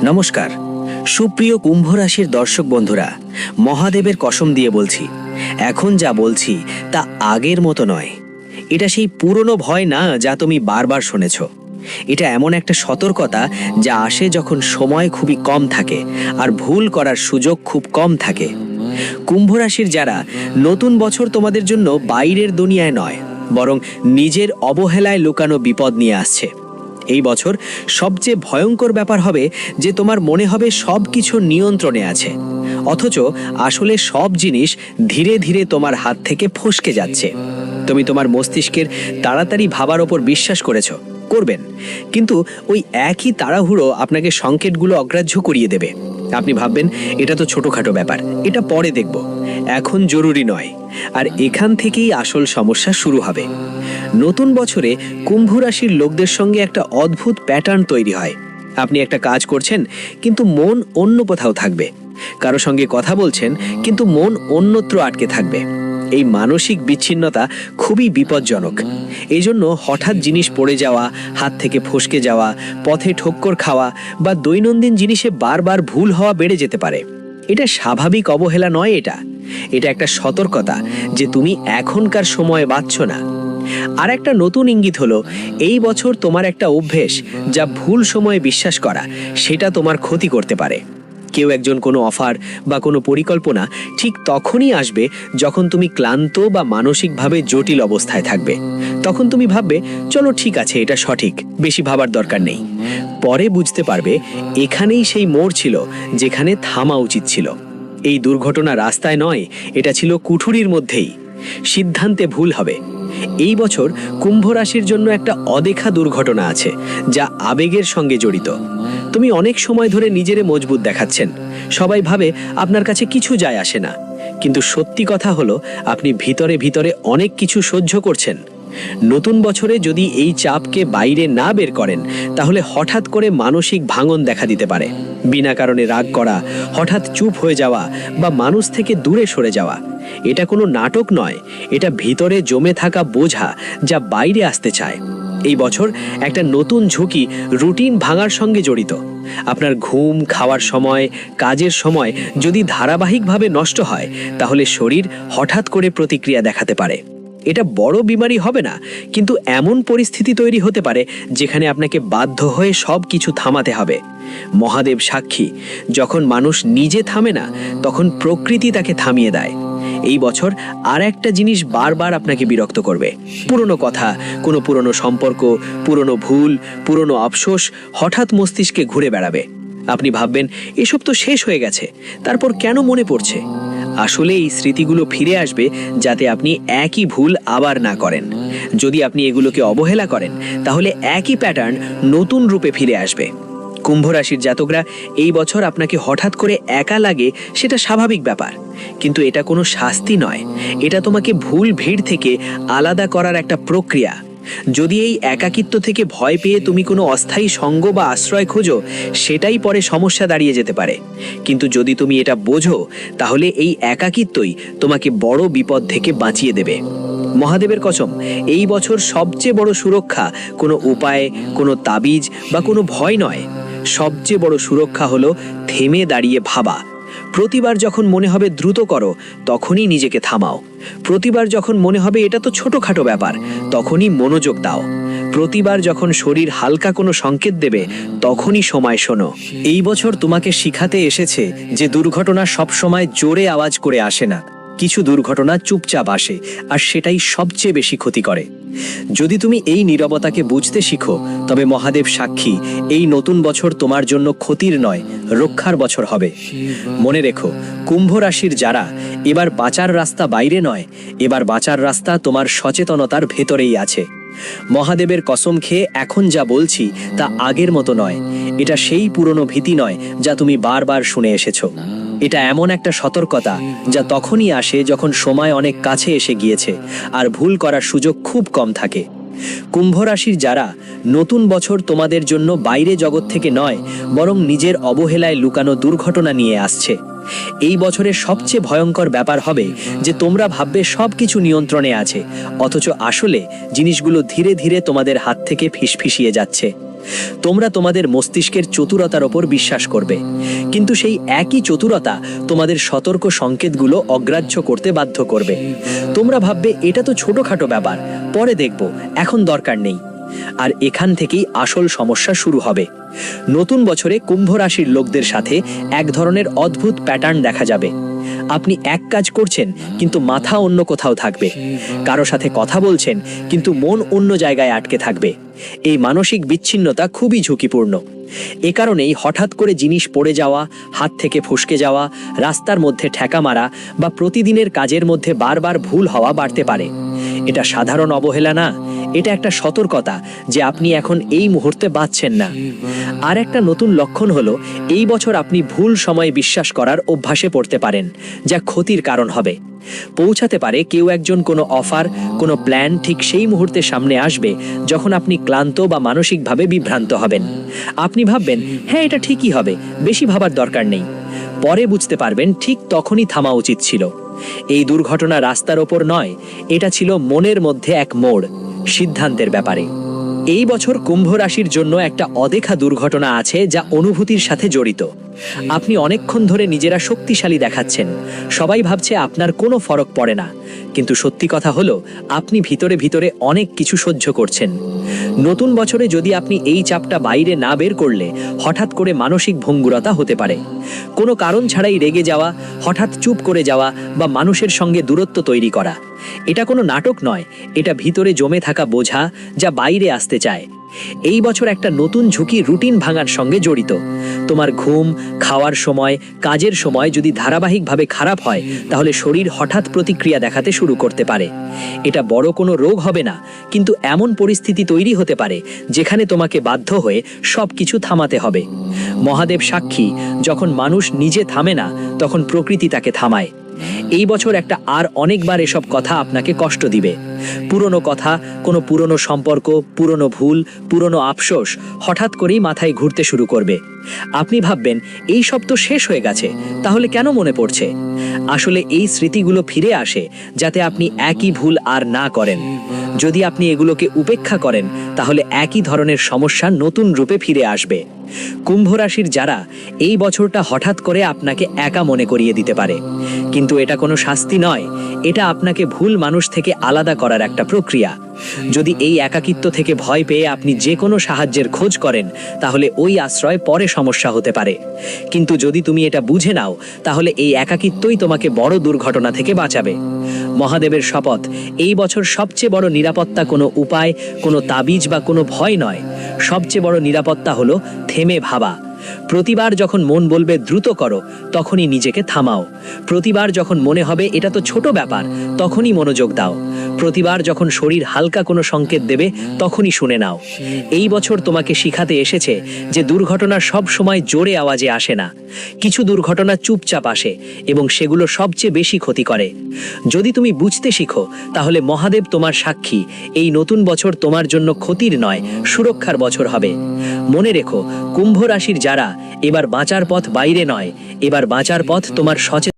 নমস্কার সুপ্রিয় কুম্ভ রাশির দর্শক বন্ধুরা, মহাদেবের কসম দিয়ে বলছি, এখন যা বলছি তা আগের মতো নয়। এটা সেই পুরনো ভয় না যা তুমি বারবার শুনেছ। এটা এমন একটা সতর্কতা যা আসে যখন সময় খুবই কম থাকে আর ভুল করার সুযোগ খুব কম থাকে। কুম্ভ রাশির যারা, নতুন বছর তোমাদের জন্য বাইরের দুনিয়ায় নয়, বরং নিজের অবহেলায় লুকানো বিপদ নিয়ে আসছে। এই বছর সবচেয়ে ভয়ঙ্কর ব্যাপার হবে যে তোমার মনে হবে সব কিছু নিয়ন্ত্রণে আছে, অথচ আসলে সব জিনিস ধীরে ধীরে তোমার হাত থেকে ফসকে যাচ্ছে। তুমি তোমার মস্তিষ্কের তাড়াতাড়ি ভাবার ওপর বিশ্বাস করবেন, কিন্তু ওই একই তাড়াহুড়ো আপনাকে সংকেতগুলো অগ্রাহ্য করিয়ে দেবে। আপনি ভাববেন এটা তো ছোটখাটো ব্যাপার, এটা পরে দেখব, এখন জরুরি নয়। আর এখান থেকেই আসল সমস্যা শুরু হবে। নতুন বছরে কুম্ভ রাশির লোকদের সঙ্গে একটা অদ্ভুত প্যাটার্ন তৈরি হয়। আপনি একটা কাজ করছেন কিন্তু মন অন্য কোথাও থাকবে, কারো সঙ্গে কথা বলছেন কিন্তু মন অন্যত্র আটকে থাকবে। এই মানসিক বিচ্ছিন্নতা খুবই বিপজ্জনক। এই জন্য হঠাৎ জিনিস পড়ে যাওয়া, হাত থেকে ফসকে যাওয়া, পথে ঠক্কর খাওয়া বা দৈনন্দিন জিনিসে বারবার ভুল হওয়া বেড়ে যেতে পারে। এটা স্বাভাবিক অবহেলা নয়, এটা একটা সতর্কতা যে তুমি এখনকার সময়ে বাঁচছ না। আর একটা নতুন ইঙ্গিত হলো, এই বছর তোমার একটা অভ্যেস যা ভুল সময়ে বিশ্বাস করা, সেটা তোমার ক্ষতি করতে পারে। কেউ একজন কোনো অফার বা কোনো পরিকল্পনা ঠিক তখনই আসবে যখন তুমি ক্লান্ত বা মানসিকভাবে জটিল অবস্থায় থাকবে। তখন তুমি ভাববে চলো ঠিক আছে, এটা সঠিক, বেশি ভাবার দরকার নেই। পরে বুঝতে পারবে এখানেই সেই মোড় ছিল যেখানে থামা উচিত ছিল। এই দুর্ঘটনা রাস্তায় নয়, এটা ছিল কুঠুরির মধ্যেই। সিদ্ধান্তে ভুল হবে। এই বছর কুম্ভ রাশির জন্য একটা অদেখা দুর্ঘটনা আছে যা আবেগের সঙ্গে জড়িত। তুমি অনেক সময় ধরে নিজেরে মজবুত দেখাচ্ছেন, সবাই ভাবে আপনার কাছে কিছু যায় আসে না, কিন্তু সত্যি কথা হলো আপনি ভিতরে ভিতরে অনেক কিছু সহ্য করছেন। নতুন বছরে যদি এই চাপকে বাইরে না বের করেন, তাহলে হঠাৎ করে মানসিক ভাঙন দেখা দিতে পারে। বিনা কারণে রাগ করা, হঠাৎ চুপ হয়ে যাওয়া বা মানুষ থেকে দূরে সরে যাওয়া। এটা কোনো নাটক নয়, এটা ভিতরে জমে থাকা বোঝা যা বাইরে আসতে চায়। এই বছর একটা নতুন ঝুঁকি রুটিন ভাঙার সঙ্গে জড়িত। আপনার ঘুম, খাওয়ার সময়, কাজের সময় যদি ধারাবাহিকভাবে নষ্ট হয়, তাহলে শরীর হঠাৎ করে প্রতিক্রিয়া দেখাতে পারে। এটা বড় বিমারি হবে না, কিন্তু এমন পরিস্থিতি তৈরি হতে পারে যেখানে আপনাকে বাধ্য হয়ে সব কিছু থামাতে হবে। মহাদেব সাক্ষী, যখন মানুষ নিজে থামে না, তখন প্রকৃতি তাকে থামিয়ে দেয়। এই বছর আর একটা জিনিস বারবার আপনাকে বিরক্ত করবে। পুরনো কথা, কোনো পুরনো সম্পর্ক, পুরনো ভুল, পুরনো আফসোস হঠাৎ মস্তিষ্কে ঘুরে বেড়াবে। আপনি ভাববেন এসব তো শেষ হয়ে গেছে, তারপর কেন মনে পড়ছে? আসলে এই স্মৃতিগুলো ফিরে আসবে যাতে আপনি একই ভুল আবার না করেন। যদি আপনি এগুলোকে অবহেলা করেন, তাহলে একই প্যাটার্ন নতুন রূপে ফিরে আসবে। কুম্ভ রাশির জাতকরা, এই বছর আপনাকে হঠাৎ করে একা লাগে, সেটা স্বাভাবিক ব্যাপার, কিন্তু এটা কোনো শাস্তি নয়। এটা তোমাকে ভুল ভিড় থেকে আলাদা করার একটা প্রক্রিয়া। যদি এই একাকিত্ব থেকে ভয় পেয়ে তুমি কোনো অস্থায়ী সঙ্গ বা আশ্রয় খোঁজো, সেটাই পরে সমস্যা দাঁড়িয়ে যেতে পারে। কিন্তু যদি তুমি এটা বোঝো, তাহলে এই একাকিত্বই তোমাকে বড় বিপদ থেকে বাঁচিয়ে দেবে। মহাদেবের কসম, এই বছর সবচেয়ে বড় সুরক্ষা কোনো উপায়, কোনো তাবিজ বা কোনো ভয় নয়। সবচেয়ে বড় সুরক্ষা হলো থেমে দাঁড়িয়ে ভাবা। প্রতিবার যখন মনে হবে দ্রুত করো, তখনই নিজেকে থামাও। প্রতিবার যখন মনে হবে এটা তো ছোটখাটো ব্যাপার, তখনই মনোযোগ দাও। প্রতিবার যখন শরীর হালকা কোনো সংকেত দেবে, তখনই সময় শোনো। এই বছর তোমাকে শিখাতে এসেছে যে দুর্ঘটনা সবসময় জোরে আওয়াজ করে আসে না। কিছু দুর্ঘটনা চুপচাপ আসে, আর সেটাই সবচেয়ে বেশি ক্ষতি করে। যদি তুমি এই নীরবতাকে বুঝতে শিখো, তবে মহাদেব সাক্ষী, এই নতুন বছর তোমার জন্য ক্ষতির নয়, রক্ষার বছর হবে। মনে রেখো, কুম্ভ রাশির যারা, এবার বাঁচার রাস্তা বাইরে নয়, এবার বাঁচার রাস্তা তোমার সচেতনতার ভেতরেই আছে। মহাদেবের কসম খেয়ে এখন যা বলছি তা আগের মতো নয়। এটা সেই পুরনো ভীতি নয় যা তুমি বারবার শুনে এসেছো। এটা এমন একটা সতর্কতা যা তখনই আসে যখন সময় অনেক কাছে এসে গিয়েছে আর ভুল করার সুযোগ খুব কম থাকে। কুম্ভ রাশির যারা, নতুন বছর তোমাদের জন্য বাইরে জগৎ থেকে নয়, বরং নিজের অবহেলায় লুকানো দুর্ঘটনা নিয়ে আসছে। এই বছরের সবচেয়ে ভয়ঙ্কর ব্যাপার হবে যে তোমরা ভাববে সবকিছু নিয়ন্ত্রণে আছে, অথচ আসলে জিনিসগুলো ধীরে ধীরে তোমাদের হাত থেকে ফিসফিসিয়ে যাচ্ছে। তোমরা তোমাদের মস্তিষ্কের চতুরতার ওপর বিশ্বাস করবে, কিন্তু সেই একই চতুরতা তোমাদের সতর্ক সংকেতগুলো অগ্রাহ্য করতে বাধ্য করবে। তোমরা ভাববে এটা তো ছোটখাটো ব্যাপার, পরে দেখব, এখন দরকার নেই। আর এখান থেকেই আসল সমস্যা শুরু হবে। নতুন বছরে কুম্ভ রাশির লোকদের সাথে এক ধরনের অদ্ভুত প্যাটার্ন দেখা যাবে। আপনি এক কাজ করছেন কিন্তু মাথা অন্য কোথাও থাকবে, কারো সাথে কথা বলছেন কিন্তু মন অন্য জায়গায় আটকে থাকবে। এই মানসিক বিচ্ছিন্নতা খুবই ঝুঁকিপূর্ণ। এ কারণেই হঠাৎ করে জিনিস পড়ে যাওয়া, হাত থেকে ফসকে যাওয়া, রাস্তার মধ্যে ঠেকা মারা বা প্রতিদিনের কাজের মধ্যে বারবার ভুল হওয়া বাড়তে পারে। এটা সাধারণ অবহেলা না, এটা একটা সতর্কতা যে আপনি এখন এই মুহূর্তে বাঁচছেন না। আর একটা নতুন লক্ষণ হলো, এই বছর আপনি ভুল সময়ে বিশ্বাস করার অভ্যাসে পড়তে পারেন, যা ক্ষতির কারণ হবে। পৌঁছাতে পারে কেউ একজন কোনো অফার, কোনো প্ল্যান ঠিক সেই মুহূর্তে সামনে আসবে যখন আপনি ক্লান্ত বা মানসিকভাবে বিভ্রান্ত হবেন। আপনি ভাববেন, হ্যাঁ এটা ঠিকই হবে, বেশি ভাবার দরকার নেই। পরে বুঝতে পারবেন ঠিক তখনই থামা উচিত ছিল। এই দুর্ঘটনা রাস্তার ওপর নয়, এটা ছিল মনের মধ্যে এক মোড়, সিদ্ধান্তের ব্যাপারে। এই বছর কুম্ভ রাশির জন্য একটা অদেখা দুর্ঘটনা আছে যা অনুভূতির সাথে জড়িত। আপনি অনেকক্ষণ ধরে নিজেরা শক্তিশালী দেখাচ্ছেন, সবাই ভাবছে আপনার কোনো ফরক পড়ে না, কিন্তু সত্যি কথা হলো আপনি ভিতরে ভিতরে অনেক কিছু সহ্য করছেন। নতুন বছরে যদি আপনি এই চাপটা বাইরে না বের করলে হঠাৎ করে মানসিক ভঙ্গুরতা হতে পারে। কোনো কারণ ছাড়াই রেগে যাওয়া, হঠাৎ চুপ করে যাওয়া বা মানুষের সঙ্গে দূরত্ব তৈরি করা। এটা কোনো নাটক নয়, এটা ভিতরে জমে থাকা বোঝা যা বাইরে আসতে চায়। এই বছর একটা নতুন ঝুঁকি রুটিন ভাঙার সঙ্গে জড়িত। তোমার ঘুম, খাওয়ার সময়, কাজের সময় যদি ধারাবাহিকভাবে খারাপ হয়, তাহলে শরীর হঠাৎ প্রতিক্রিয়া দেখাতে শুরু করতে পারে। এটা বড় কোনো রোগ হবে না, কিন্তু এমন পরিস্থিতি তৈরি হতে পারে যেখানে তোমাকে বাধ্য হয়ে সবকিছু থামাতে হবে। মহাদেব সাক্ষী, যখন মানুষ নিজে থামে না, তখন প্রকৃতি তাকে থামায়। এই বছর একটা আর অনেকবার এসব কথা আপনাকে কষ্ট দিবে। পুরনো কথা, কোনো পুরনো সম্পর্ক, পুরনো ভুল, পুরনো আফসোস হঠাৎ করেই মাথায় ঘুরতে শুরু করবে। আপনি ভাববেন, এই সব তো শেষ হয়ে গেছে, তাহলে কেন মনে পড়ছে? আসলে এই স্মৃতিগুলো ফিরে আসে যাতে আপনি একই ভুল আর না করেন। যদি আপনি এগুলোকে উপেক্ষা করেন, তাহলে একই ধরনের সমস্যা নতুন রূপে ফিরে আসবে। কুম্ভ রাশির যারা, এই বছরটা হঠাৎ করে আপনাকে একা মনে করিয়ে দিতে পারে, কিন্তু এটা কোনো শাস্তি নয়, এটা আপনাকে ভুল মানুষ থেকে আলাদা করার একটা প্রক্রিয়া। যদি এই একাকিত্ব থেকে ভয় পেয়ে আপনি যে কোনো সাহায্যের খোঁজ করেন, তাহলে ওই আশ্রয় পরে সমস্যা হতে পারে। কিন্তু যদি তুমি এটা বুঝে নাও, তাহলে এই একাকিত্বই তোমাকে বড় দুর্ঘটনা থেকে বাঁচাবে। মহাদেবের শপথ, এই বছর সবচেয়ে বড় নিরাপত্তা কোনো উপায়, কোনো তাবিজ বা কোনো ভয় নয়। সবচেয়ে বড় নিরাপত্তা হলো থেমে ভাবা। প্রতিবার যখন মন বলবে দ্রুত করো, তখনই নিজেকে থামাও। প্রতিবার যখন মনে হবে এটা তো ছোট ব্যাপার, তখনই মনোযোগ দাও। প্রতিবার যখন শরীর হালকা কোনো সংকেত দেবে, তখনই শুনে নাও। এই বছর তোমাকে শিখাতে এসেছে যে দুর্ঘটনা সব সময় জোরে আওয়াজে আসে না। কিছু দুর্ঘটনা চুপচাপ আসে এবং সেগুলো সবচেয়ে বেশি ক্ষতি করে। যদি তুমি বুঝতে শিখো, তাহলে মহাদেব তোমার সাক্ষী, এই নতুন বছর তোমার জন্য ক্ষতির নয়, সুরক্ষার বছর হবে। মনে রেখো, কুম্ভ রাশির যারা, এবার বাঁচার পথ বাইরে নয়, এবার বাঁচার পথ তোমার সচেতন